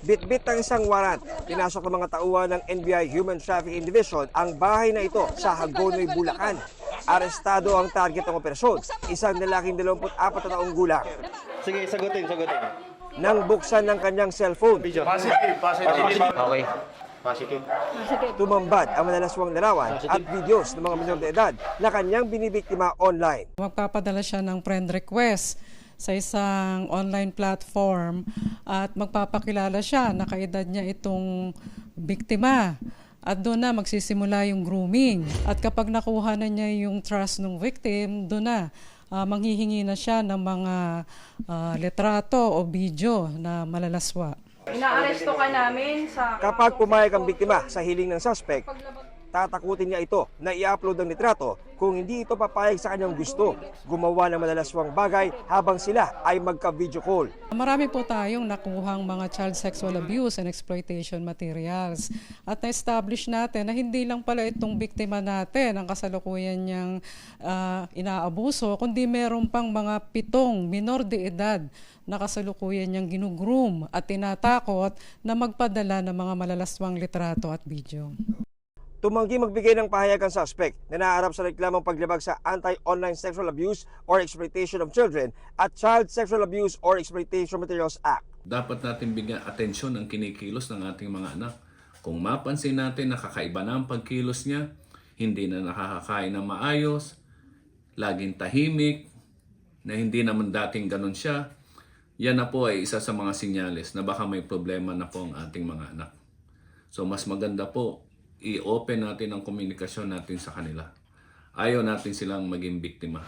Bitbit ng isang warrant, pinasok ng mga tauhan ng NBI Human Trafficking Division ang bahay na ito sa Hagonoy, Bulacan. Arestado ang target ng operasyon, isang lalaking 24 na taong gulang. Sige, sagutin. Nang buksan ng kanyang cellphone, Positive. Okay. Positive. tumambad ang malalaswang larawan at videos ng mga minor de edad na kanyang binibiktima online. Magpapadala siya ng friend request sa isang online platform at magpapakilala siya na kaedad niya itong biktima. At doon na magsisimula yung grooming. At kapag nakuha na niya yung trust ng victim, doon na manghihingi na siya ng mga litrato o video na malalaswa. Inaaresto ka namin sa... Kapag pumayag ang biktima sa hiling ng suspect, tatakutin niya ito na i-upload ang litrato kung hindi ito papayag sa kanyang gusto. Gumawa ng malalaswang bagay habang sila ay magka-video call. Marami po tayong nakuhang mga child sexual abuse and exploitation materials. At na-establish natin na hindi lang pala itong biktima natin ang kasalukuyan niyang inaabuso, kundi meron pang mga 7 minor de edad na kasalukuyan niyang ginugroom at tinatakot na magpadala ng mga malalaswang litrato at video. Tumanggi magbigay ng pahayag ang suspect na naaharap sa reklamong paglabag sa Anti-Online Sexual Abuse or Exploitation of Children at Child Sexual Abuse or Exploitation Materials Act. Dapat natin bigyan atensyon ang kinikilos ng ating mga anak. Kung mapansin natin na kakaiba na ang pagkilos niya, hindi na nakakakain ng maayos, laging tahimik, na hindi naman dating ganun siya, yan na po ay isa sa mga sinyales na baka may problema na po ang ating mga anak. So mas maganda po, i-open natin ang komunikasyon natin sa kanila. Ayaw natin silang maging biktima.